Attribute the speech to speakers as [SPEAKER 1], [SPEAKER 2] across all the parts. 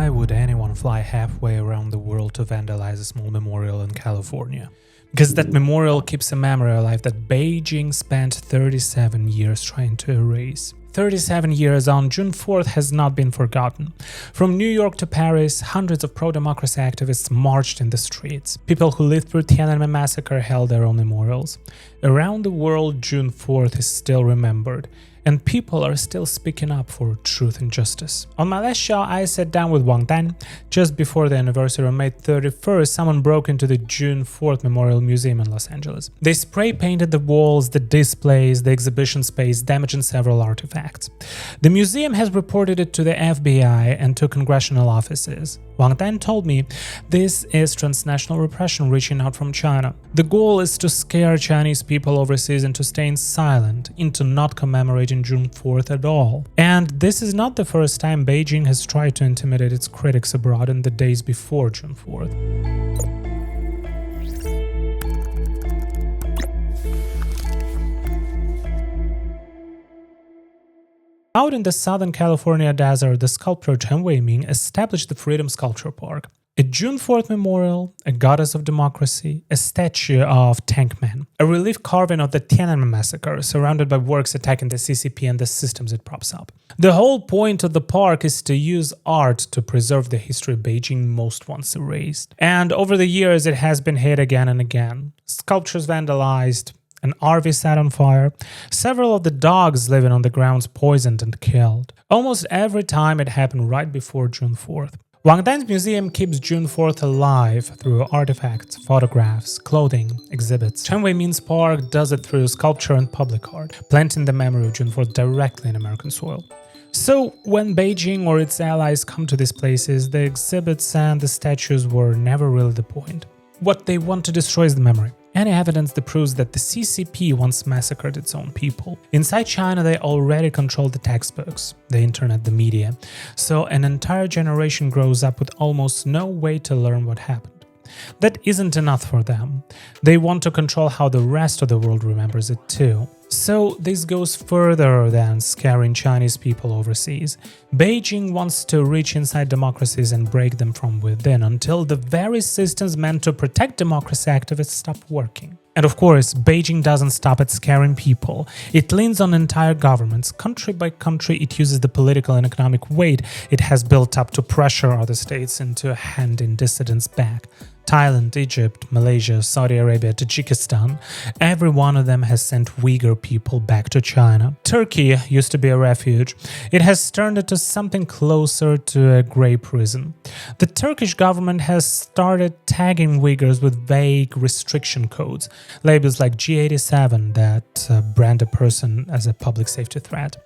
[SPEAKER 1] Why would anyone fly halfway around the world to vandalize a small memorial in California? Because that memorial keeps a memory alive that Beijing spent 37 years trying to erase. 37 years on, June 4th has not been forgotten. From New York to Paris, hundreds of pro-democracy activists marched in the streets. People who lived through Tiananmen massacre held their own memorials. Around the world, June 4th is still remembered, and people are still speaking up for truth and justice. On my last show, I sat down with Wang Dan. Just before the anniversary on May 31st, someone broke into the June 4th Memorial Museum in Los Angeles. They spray-painted the walls, the displays, the exhibition space, damaging several artifacts. The museum has reported it to the FBI and to congressional offices. Wang Dan told me this is transnational repression reaching out from China. The goal is to scare Chinese people overseas into staying silent, into not commemorating June 4th at all. And this is not the first time Beijing has tried to intimidate its critics abroad in the days before June 4th. Out in the Southern California desert, the sculptor Chen Weiming established the Freedom Sculpture Park. A June 4th memorial, a goddess of democracy, a statue of Tiananmen, a relief carving of the Tiananmen massacre surrounded by works attacking the CCP and the systems it props up. The whole point of the park is to use art to preserve the history Beijing most wants erased. And over the years it has been hit again and again. Sculptures vandalized, an RV set on fire, several of the dogs living on the grounds poisoned and killed. Almost every time it happened right before June 4th. Wang Dan's museum keeps June 4th alive through artifacts, photographs, clothing, exhibits. Chen Weiming's park does it through sculpture and public art, planting the memory of June 4th directly in American soil. So, when Beijing or its allies come to these places, the exhibits and the statues were never really the point. What they want to destroy is the memory. Any evidence that proves that the CCP once massacred its own people. Inside China, they already control the textbooks, the internet, the media. So an entire generation grows up with almost no way to learn what happened. That isn't enough for them. They want to control how the rest of the world remembers it too. So this goes further than scaring Chinese people overseas. Beijing wants to reach inside democracies and break them from within until the very systems meant to protect democracy activists stop working. And of course, Beijing doesn't stop at scaring people. It leans on entire governments. Country by country, it uses the political and economic weight it has built up to pressure other states into handing dissidents back. Thailand, Egypt, Malaysia, Saudi Arabia, Tajikistan, every one of them has sent Uyghur people back to China. Turkey used to be a refuge. It has turned into something closer to a grey prison. The Turkish government has started tagging Uyghurs with vague restriction codes, labels like G87 that brand a person as a public safety threat.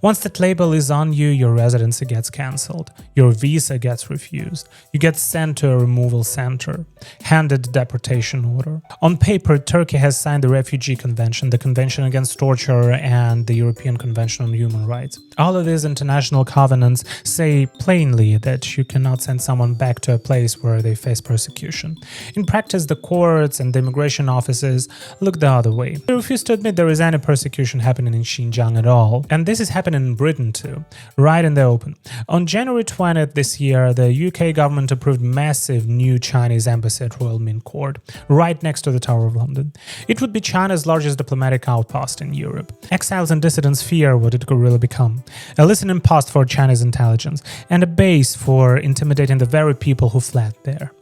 [SPEAKER 1] Once that label is on you, your residency gets cancelled, your visa gets refused, you get sent to a removal center, handed a deportation order. On paper, Turkey has signed the Refugee Convention, the Convention Against Torture, and the European Convention on Human Rights. All of these international covenants say plainly that you cannot send someone back to a place where they face persecution. In practice, the courts and the immigration offices look the other way. They refuse to admit there is any persecution happening in Xinjiang at all. And this is happening in Britain too, right in the open. On January 20th this year, the UK government approved massive new Chinese embassy at Royal Mint Court, right next to the Tower of London. It would be China's largest diplomatic outpost in Europe. Exiles and dissidents fear what it could really become. A listening post for Chinese intelligence, and a base for intimidating the very people who fled there.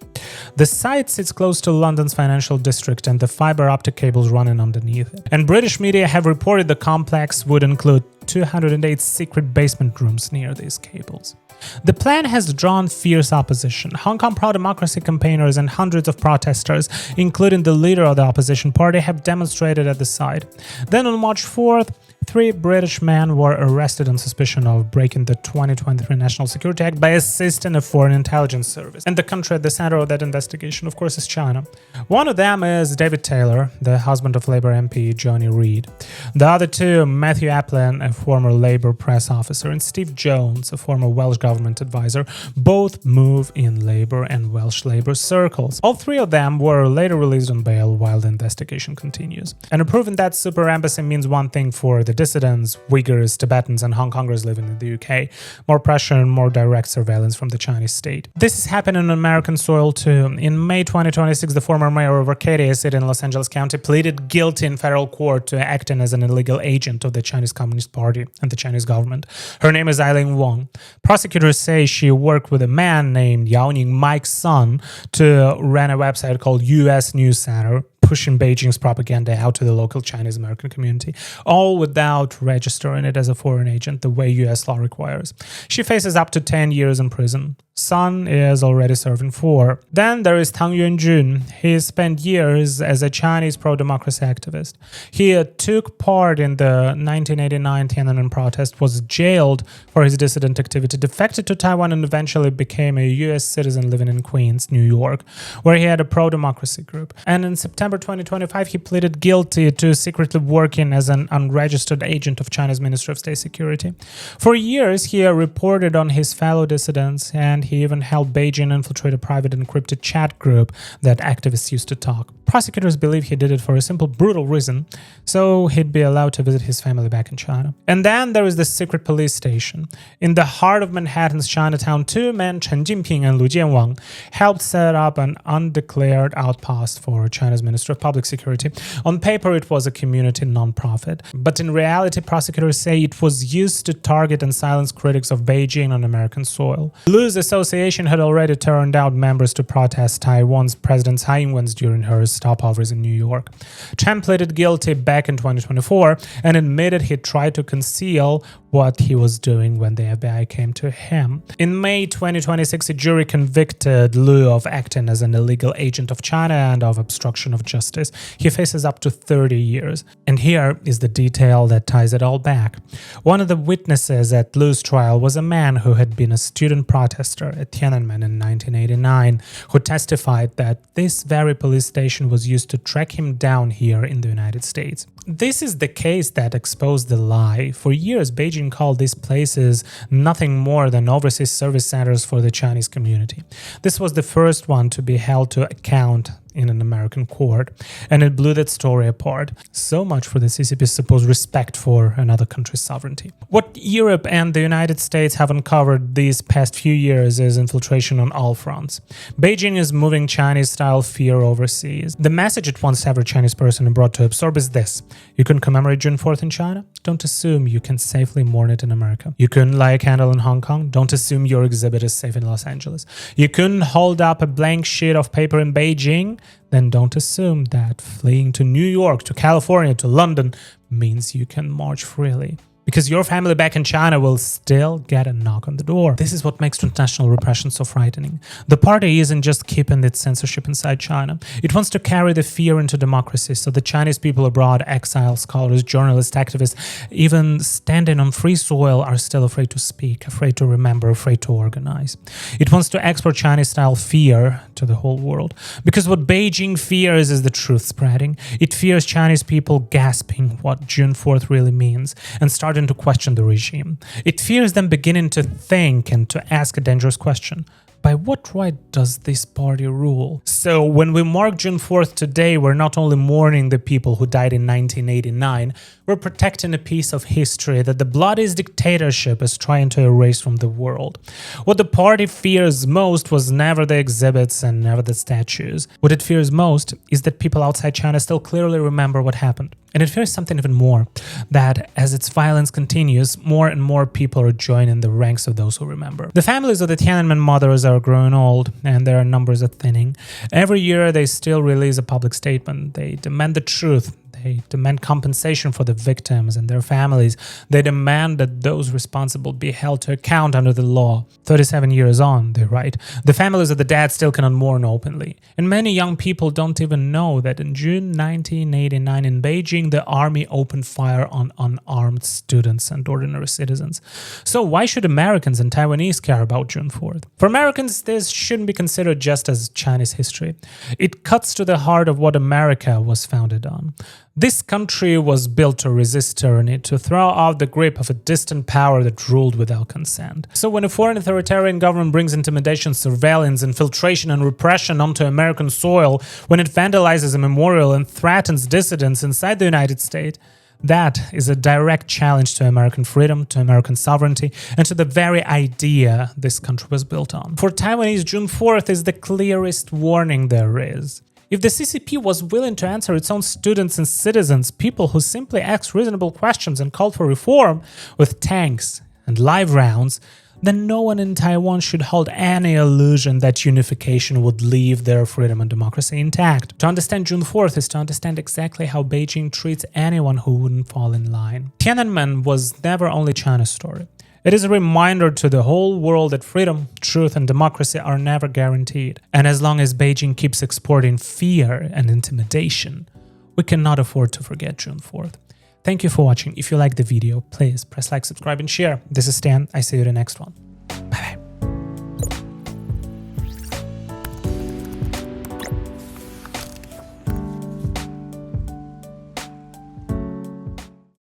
[SPEAKER 1] The site sits close to London's financial district and the fiber optic cables running underneath it. And British media have reported the complex would include 208 secret basement rooms near these cables. The plan has drawn fierce opposition. Hong Kong pro-democracy campaigners and hundreds of protesters, including the leader of the opposition party, have demonstrated at the site. Then on March 4th, 3 British men were arrested on suspicion of breaking the 2023 National Security Act by assisting a foreign intelligence service. And the country at the center of that investigation, of course, is China. One of them is David Taylor, the husband of Labour MP Johnny Reid. The other two, Matthew Applin, a former Labour press officer, and Steve Jones, a former Welsh government advisor, both move in Labour and Welsh Labour circles. All 3 of them were later released on bail while the investigation continues. And approving that super embassy means one thing for the dissidents, Uyghurs, Tibetans, and Hong Kongers living in the UK. More pressure and more direct surveillance from the Chinese state. This is happening on American soil too. In May 2026, the former mayor of Arcadia City in Los Angeles County pleaded guilty in federal court to acting as an illegal agent of the Chinese Communist Party and the Chinese government. Her name is Eileen Wong. Prosecutors say she worked with a man named Yao Ning, Mike's son, to run a website called US News Center, pushing Beijing's propaganda out to the local Chinese American community, all without registering it as a foreign agent the way US law requires. She faces up to 10 years in prison. Son is already serving 4. Then there is Tang Yuanjun. He spent years as a Chinese pro-democracy activist. He took part in the 1989 Tiananmen protest, was jailed for his dissident activity, defected to Taiwan, and eventually became a US citizen living in Queens, New York, where he had a pro-democracy group. And in September 2025, he pleaded guilty to secretly working as an unregistered agent of China's Ministry of State Security. For years, he reported on his fellow dissidents, and he even helped Beijing infiltrate a private encrypted chat group that activists used to talk. Prosecutors believe he did it for a simple, brutal reason, so he'd be allowed to visit his family back in China. And then there is the secret police station. In the heart of Manhattan's Chinatown, 2 men, Chen Jinping and Lu Jianwang, helped set up an undeclared outpost for China's Ministry of Public Security. On paper, it was a community nonprofit, but in reality, prosecutors say it was used to target and silence critics of Beijing on American soil. Lu's association had already turned out members to protest Taiwan's President Tsai Ing-wen's during her stopovers in New York. Chen pleaded guilty back in 2024 and admitted he tried to conceal what he was doing when the FBI came to him. In May 2026, a jury convicted Lu of acting as an illegal agent of China and of obstruction of justice. He faces up to 30 years. And here is the detail that ties it all back. One of the witnesses at Lu's trial was a man who had been a student protester at Tiananmen in 1989, who testified that this very police station was used to track him down here in the United States. This is the case that exposed the lie. For years, Beijing called these places nothing more than overseas service centers for the Chinese community. This was the first one to be held to account in an American court, and it blew that story apart. So much for the CCP's supposed respect for another country's sovereignty. What Europe and the United States have uncovered these past few years is infiltration on all fronts. Beijing is moving Chinese-style fear overseas. The message it wants every Chinese person abroad to absorb is this: you can commemorate June 4th in China? Don't assume you can safely mourn it in America. You couldn't light a candle in Hong Kong? Don't assume your exhibit is safe in Los Angeles. You couldn't hold up a blank sheet of paper in Beijing? Then don't assume that fleeing to New York, to California, to London means you can march freely. Because your family back in China will still get a knock on the door. This is what makes transnational repression so frightening. The party isn't just keeping its censorship inside China. It wants to carry the fear into democracy, so the Chinese people abroad, exiles, scholars, journalists, activists, even standing on free soil, are still afraid to speak, afraid to remember, afraid to organize. It wants to export Chinese-style fear to the whole world. Because what Beijing fears is the truth spreading. It fears Chinese people gasping what June 4th really means and starting to question the regime. It fears them beginning to think and to ask a dangerous question. By what right does this party rule? So when we mark June 4th today, we're not only mourning the people who died in 1989, we're protecting a piece of history that the bloodiest dictatorship is trying to erase from the world. What the party fears most was never the exhibits and never the statues. What it fears most is that people outside China still clearly remember what happened. And it fears something even more, that as its violence continues, more and more people are joining the ranks of those who remember. The families of the Tiananmen mothers are growing old, and their numbers are thinning. Every year, they still release a public statement. They demand the truth. They demand compensation for the victims and their families. They demand that those responsible be held to account under the law. 37 years on, they write, the families of the dead still cannot mourn openly. And many young people don't even know that in June 1989 in Beijing, the army opened fire on unarmed students and ordinary citizens. So why should Americans and Taiwanese care about June 4th? For Americans, this shouldn't be considered just as Chinese history. It cuts to the heart of what America was founded on. This country was built to resist tyranny, to throw off the grip of a distant power that ruled without consent. So when a foreign authoritarian government brings intimidation, surveillance, infiltration, and repression onto American soil, when it vandalizes a memorial and threatens dissidents inside the United States, That is a direct challenge to American freedom, to American sovereignty, and to the very idea this country was built on. For Taiwanese, June 4th is the clearest warning there is. If the CCP was willing to answer its own students and citizens, people who simply asked reasonable questions and called for reform, with tanks and live rounds, then no one in Taiwan should hold any illusion that unification would leave their freedom and democracy intact. To understand June 4th is to understand exactly how Beijing treats anyone who wouldn't fall in line. Tiananmen was never only China's story. It is a reminder to the whole world that freedom, truth, and democracy are never guaranteed. And as long as Beijing keeps exporting fear and intimidation, we cannot afford to forget June 4th. Thank you for watching. If you liked the video, please press like, subscribe, and share. This is Stan. I see you in the next one. Bye-bye.